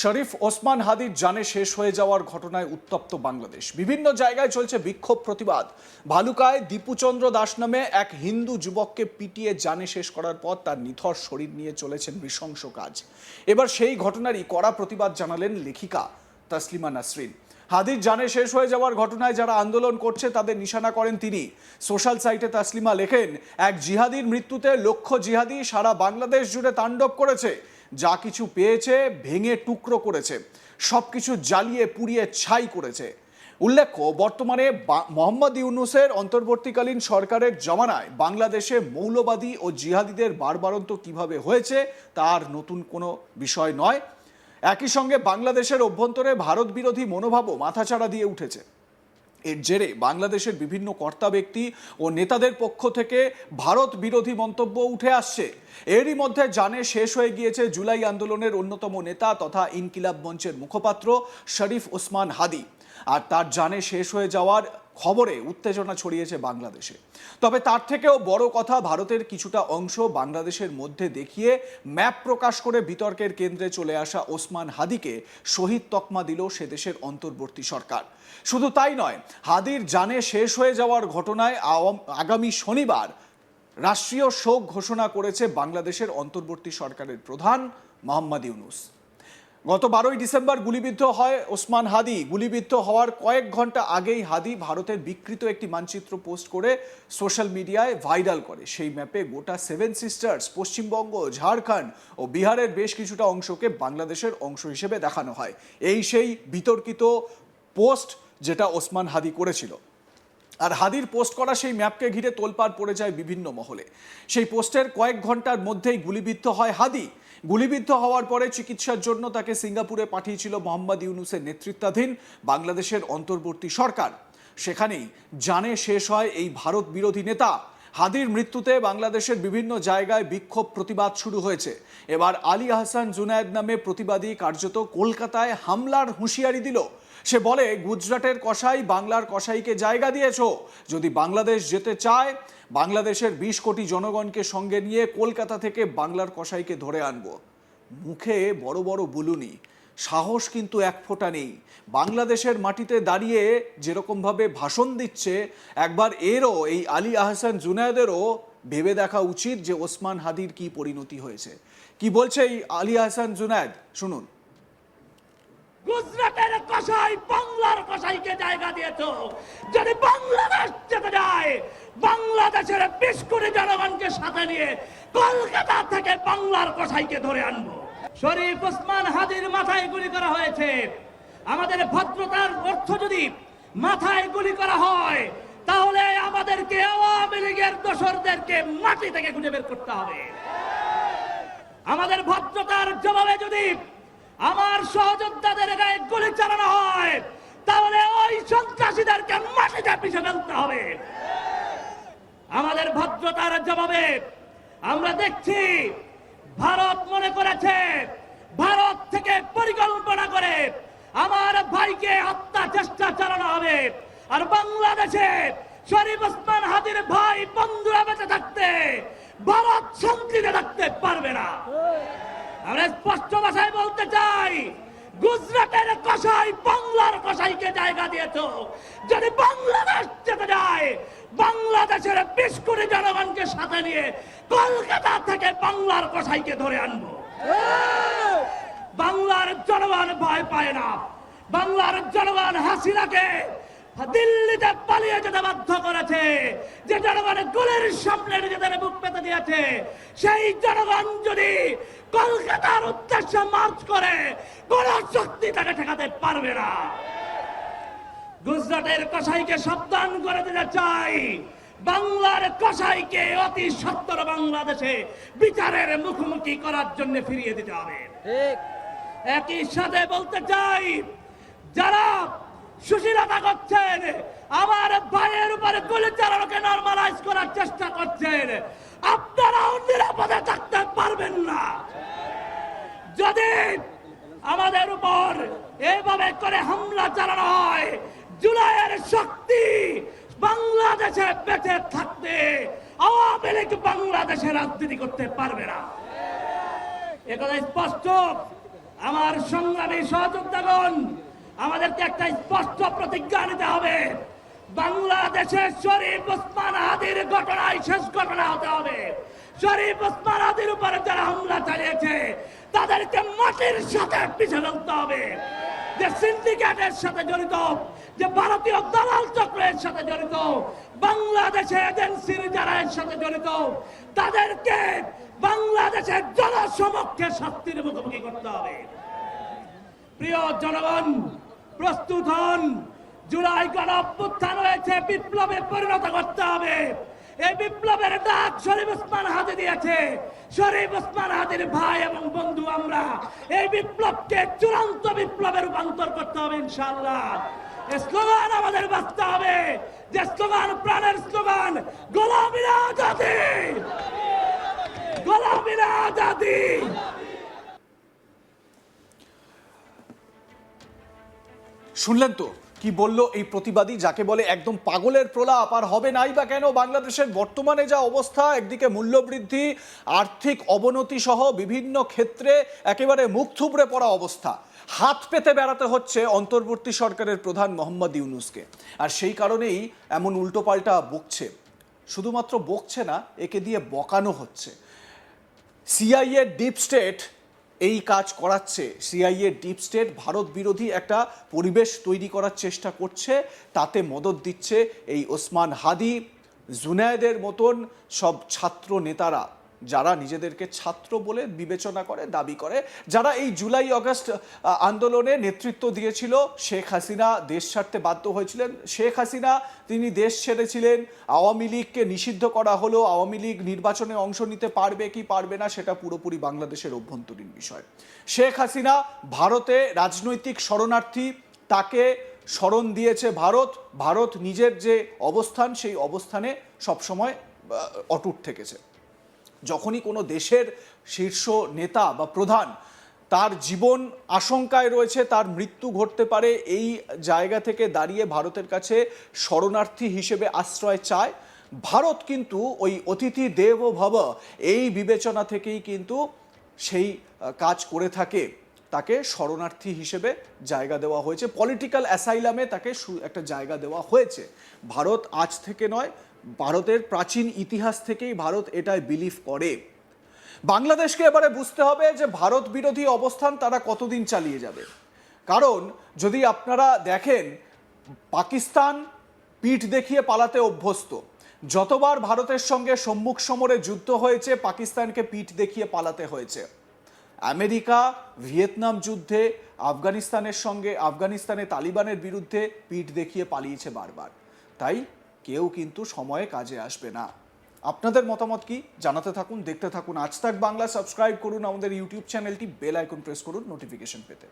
শরীফ ওসমান হাদির জানে শেষ হয়ে যাওয়ার ঘটনায় উত্তপ্ত বাংলাদেশ। বিভিন্ন জায়গায় চলছে বিক্ষোভ প্রতিবাদ। ভালুকায় দীপুচন্দ্র দাস নামে এক হিন্দু যুবককে পিটিয়ে জানে শেষ করার পর তার নিথর শরীর নিয়ে চলেছেন নৃশংস কাজ। এবার সেই ঘটনারই কড়া প্রতিবাদ জানালেন লেখিকা তাসলিমা নাসরিন। হাদির জানে শেষ হয়ে যাওয়ার ঘটনায় যারা আন্দোলন করছে তাদের নিশানা করেন তিনি। সোশ্যাল সাইটে তাসলিমা লেখেন, এক জিহাদির মৃত্যুতে লক্ষ্য জিহাদি সারা বাংলাদেশ জুড়ে তাণ্ডব করেছে। যা কিছু পেয়েছে ভেঙে টুকরো করেছে, সবকিছু জ্বালিয়ে পুড়িয়ে ছাই করেছে। উল্লেখ্য, বর্তমানে মোহাম্মদ ইউনূসের অন্তর্বর্তীকালীন সরকারের জমানায় বাংলাদেশে মৌলবাদী ও জিহাদিদের বাড়বাড়ন্ত কিভাবে হয়েছে তার নতুন কোনো বিষয় নয়। একই সঙ্গে বাংলাদেশের অভ্যন্তরে ভারত বিরোধী মনোভাবও মাথাচাড়া দিয়ে উঠেছে। এর জেরে বাংলাদেশের বিভিন্ন কর্তা ব্যক্তি ও নেতাদের পক্ষ থেকে ভারত বিরোধী মন্তব্য উঠে আসছে। এরই মধ্যে জানে শেষ হয়ে গিয়েছে জুলাই আন্দোলনের অন্যতম নেতা তথা ইনকিলাব মঞ্চের মুখপাত্র শরীফ ওসমান হাদি। আর তার জানে শেষ হয়ে যাওয়ার খবরে উত্তেজনা ছড়িয়েছে বাংলাদেশে। তবে তার থেকেও বড় কথা, ভারতের কিছুটা অংশ বাংলাদেশের মধ্যে দেখিয়ে ম্যাপ প্রকাশ করে বিতর্কের কেন্দ্রে চলে আসা ওসমান হাদিকে শহীদ তকমা দিল সে দেশের অন্তর্বর্তী সরকার। শুধু তাই নয়, হাদির জানে শেষ হয়ে যাওয়ার ঘটনায় আগামী শনিবার রাষ্ট্রীয় শোক ঘোষণা করেছে বাংলাদেশের অন্তর্বর্তী সরকারের প্রধান মোহাম্মদ ইউনূস। গত 12ই ডিসেম্বর গুলিবিদ্ধ হয় ওসমান হাদি। গুলিবিদ্ধ হওয়ার কয়েক ঘন্টা আগেই হাদি ভারতের বিকৃত একটি মানচিত্র পোস্ট করে সোশ্যাল মিডিয়ায় ভাইরাল করে। সেই ম্যাপে গোটা 7 সিস্টার্স, পশ্চিমবঙ্গ, ঝাড়খণ্ড ও বিহারের বেশ কিছুটা অংশকে বাংলাদেশের অংশ হিসেবে দেখানো হয়। এই সেই বিতর্কিত পোস্ট যেটা ওসমান হাদি করেছিল। আর হাদির পোস্ট করা সেই ম্যাপকে ঘিরে তোলপাড় পড়ে যায় বিভিন্ন মহলে। সেই পোস্টের কয়েক ঘন্টার মধ্যেই গুলিবিদ্ধ হয় হাদি। গুলিবিদ্ধ হওয়ার পরে চিকিৎসার জন্য তাকে সিঙ্গাপুরে পাঠিয়েছিল মোহাম্মদ ইউনূসের নেতৃত্বাধীন বাংলাদেশের অন্তর্বর্তী সরকার। সেখানেই জানে শেষ হয় এই ভারত বিরোধী নেতা। হাদির মৃত্যুতে বাংলাদেশের বিভিন্ন জায়গায় বিক্ষোভ প্রতিবাদ শুরু হয়েছে। এবার আলী আহসান জুনায়েদ নামে প্রতিবাদী কার্যত কলকাতায় হামলার হুঁশিয়ারি দিল। সে বলে, গুজরাটের কসাই বাংলার কসাইকে জায়গা দিয়েছ। যদি বাংলাদেশ যেতে চায়, বাংলাদেশের 20 কোটি জনগণকে সঙ্গে নিয়ে কলকাতা থেকে বাংলার কসাইকে ধরে আনবো। মুখে বড় বড় বুলুনি, সাহস কিন্তু এক ফোঁটা নেই। বাংলাদেশের মাটিতে দাঁড়িয়ে যেরকমভাবে ভাষণ দিচ্ছে, একবার এরও, এই আলী আহসান জুনায়েদেরও ভেবে দেখা উচিত যে ওসমান হাদির কি পরিণতি হয়েছে। কি বলছে এই আলী আহসান জুনায়েদ, শুনুন। গুজরাটের কসাই বাংলার কসাইকে জায়গা দিয়েছো। যদি বাংলাদেশ যেতে যায়, বাংলাদেশের 20 কোটি জনগণকে সাথে নিয়ে কলকাতা থেকে বাংলার কসাইকে ধরে আনবো। শরীফ ওসমান হাদির মাথায় গুলি করা হয়েছে। আমাদের ভদ্রতার অর্থ যদি মাথায় গুলি করা হয়, তাহলে আমাদেরকে আওয়ামী লীগের দোসরদেরকে মাটি থেকে খুঁজে বের করতে হবে। আমাদের ভদ্রতার জবাবে যদি আমার সহযোদ্ধাদের গায়ে গুলি চালানো হয়, তাহলে ওই সন্ত্রাসীদেরকে মাটিতে পিষে ফেলতে হবে। আমাদের ভদ্রতার জবাবে আমরা দেখছি ভারত মনে করেছে ভারত থেকে পরিকল্পনা করে আমার ভাইকে হত্যা চেষ্টা চালানো হবে। আর বাংলাদেশে শরীফ ওসমান হাদির ভাই বন্ধুরা বেঁচে থাকতে ভারত শান্তিতে থাকতে পারবে না। আমরা স্পষ্ট ভাষায় বলতে চাই, গুজরাটের কসাই বাংলার কসাইকে জায়গা দিয়েছ। যদি বাংলাদেশ যেতে যায়, বাংলাদেশের 20 কোটি জনগণকে সাথে নিয়ে কলকাতা থেকে বাংলার কসাইকে ধরে আনবো। বাংলার জনগণ ভয় পায় না। বাংলার জনগণ হাসিনাকে দিল্লিতে পালিয়ে যেতে বাধ্য করেছে। যে জনগণ গুলির সামনে নিজেদের বুক পেতে দিয়েছে, সেই জনগণ যদি কলকাতার উদ্দেশ্যে মার্চ করে, কোন শক্তি তাকে ঠেকাতে পারবে না। গুজরাটের কসাইকে সাবধান করে দিতে চাই, বাংলার কসাইকে অতি সত্বর বাংলাদেশে বিচারের মুখোমুখি করার জন্য ফিরিয়ে দিতে হবে। একই সাথে বলতে চাই, যারা সুশীলতা করছেন, আমার ভাইয়ের উপরে গুলি চালানোকে নরমালাইজ করার চেষ্টা করছেন, আপনারাও নিরাপদে থাকতে পারবেন না। যদি আমাদের উপর এইভাবে করে হামলা চালানো হয়, জুলাইয়ের শক্তি বাংলাদেশে বেঁচে থাকতে আওয়ামী লীগ বাংলাদেশে রাজনীতি করতে পারবে না। একথা স্পষ্ট। আমার সংগ্রামী সহযোদ্ধাগণ, আমাদেরকে একটা স্পষ্ট প্রতিজ্ঞা নিতে হবে। বাংলাদেশের শরীফ ওসমান হাদির ঘটনায় শেষ ঘটনা হতে হবে। শরীফ ওসমান হাদির উপরে যারা হামলা চালিয়েছে তাদেরকে মাটির সাথে পিছনে ফেলতে হবে। যে সিন্ডিকেটের সাথে জড়িত, যে ভারতীয় দালাল চক্রের সাথে জড়িত, বাংলাদেশে এজেন্সির যারা এর সাথে জড়িত, তাদেরকে বাংলাদেশের জনসমক্ষে শাস্তির মুখোমুখি করতে হবে। প্রিয় জনগণ, প্রস্তুত হন। জুলাই গণ অভ্যুত্থান হয়েছে, বিপ্লবে পরিণত করতে হবে। এই বিপ্লবের ডাক শরীফ ওসমান হাদি দিয়েছে। শরীফ ওসমান হাদির ভাই এবং বন্ধু আমরা এই বিপ্লবকে চূড়ান্ত বিপ্লবে রূপান্তর করতে হবে ইনশাআল্লাহ। এই স্লোগান আমাদের বাঁচতে হবে, যে স্লোগান প্রাণের স্লোগান, গোলামীর আজাদি, গোলামীর আজাদি। শুনলেন তো কি বলল এই প্রতিবাদী, যাকে বলে একদম পাগলের প্রলাপ। আর হবে নাই বা কেন? বাংলাদেশের বর্তমানে যা অবস্থা, একদিকে মূল্যবৃদ্ধি, আর্থিক অবনতি সহ বিভিন্ন ক্ষেত্রে একেবারে মুখ থুবড়ে পড়া অবস্থা। হাত পেতে বেড়াতে হচ্ছে অন্তর্বর্তী সরকারের প্রধান মোহাম্মদ ইউনূসকে। আর সেই কারণেই এমন উল্টোপাল্টা বকছে। শুধুমাত্র বকছে না, একে দিয়ে বকানো হচ্ছে। সিআইএ ডিপ স্টেট এই কাজ করাচ্ছে। সিআইএ ডিপ স্টেট ভারত বিরোধী একটা পরিবেশ তৈরি করার চেষ্টা করছে। তাতে মদদ দিচ্ছে এই ওসমান হাদি, জুনায়েদের মতন সব ছাত্র নেতারা, যারা নিজেদেরকে ছাত্র বলে বিবেচনা করে, দাবি করে, যারা এই জুলাই আগস্ট আন্দোলনে নেতৃত্ব দিয়েছিল। শেখ হাসিনা দেশ ছাড়তে বাধ্য হয়েছিলেন। শেখ হাসিনা তিনি দেশ ছেড়েছিলেন, আওয়ামী লীগকে নিষিদ্ধ করা হলো। আওয়ামী লীগ নির্বাচনে অংশ নিতে পারবে কি পারবে না সেটা পুরোপুরি বাংলাদেশের অভ্যন্তরীণ বিষয়। শেখ হাসিনা ভারতে রাজনৈতিক শরণার্থী, তাকে শরণ দিয়েছে ভারত। ভারত নিজের যে অবস্থান, সেই অবস্থানে সবসময় অটুট থেকেছে। যখনই কোনো দেশের শীর্ষ নেতা বা প্রধান, তার জীবন আশঙ্কায় রয়েছে, তার মৃত্যু ঘটতে পারে, এই জায়গা থেকে দাঁড়িয়ে ভারতের কাছে শরণার্থী হিসেবে আশ্রয় চায়। ভারত কিন্তু ওই অতিথি দেব ভব এই বিবেচনা থেকেই কিন্তু সেই কাজ করে থাকে। তাকে শরণার্থী হিসেবে জায়গা দেওয়া হয়েছে, পলিটিক্যাল অ্যাসাইলামে তাকে একটা জায়গা দেওয়া হয়েছে। ভারত আজ থেকে নয়, ভারতের প্রাচীন ইতিহাস থেকেই ভারত এটাই বিলিভ করে। বাংলাদেশকে এবারে বুঝতে হবে যে ভারত বিরোধী অবস্থান তারা কতদিন চালিয়ে যাবে। কারণ যদি আপনারা দেখেন, পাকিস্তান পিঠ দেখিয়ে পালাতে অভ্যস্ত। যতবার ভারতের সঙ্গে সম্মুখ সমরে যুদ্ধ হয়েছে, পাকিস্তানকে পিঠ দেখিয়ে পালাতে হয়েছে। আমেরিকা ভিয়েতনাম যুদ্ধে আফগানিস্তানে তালিবানের বিরুদ্ধে পিঠ দেখিয়ে পালিয়েছে বারবার। তাই কেউ কিন্তু সময়ে কাজে আসবে না। আপনাদের মতামত কি জানাতে থাকুন, দেখতে থাকুন আজ তাক বাংলা। সাবস্ক্রাইব করুন আমাদের ইউটিউব চ্যানেলটি, বেল আইকন প্রেস করুন নোটিফিকেশন পেতে।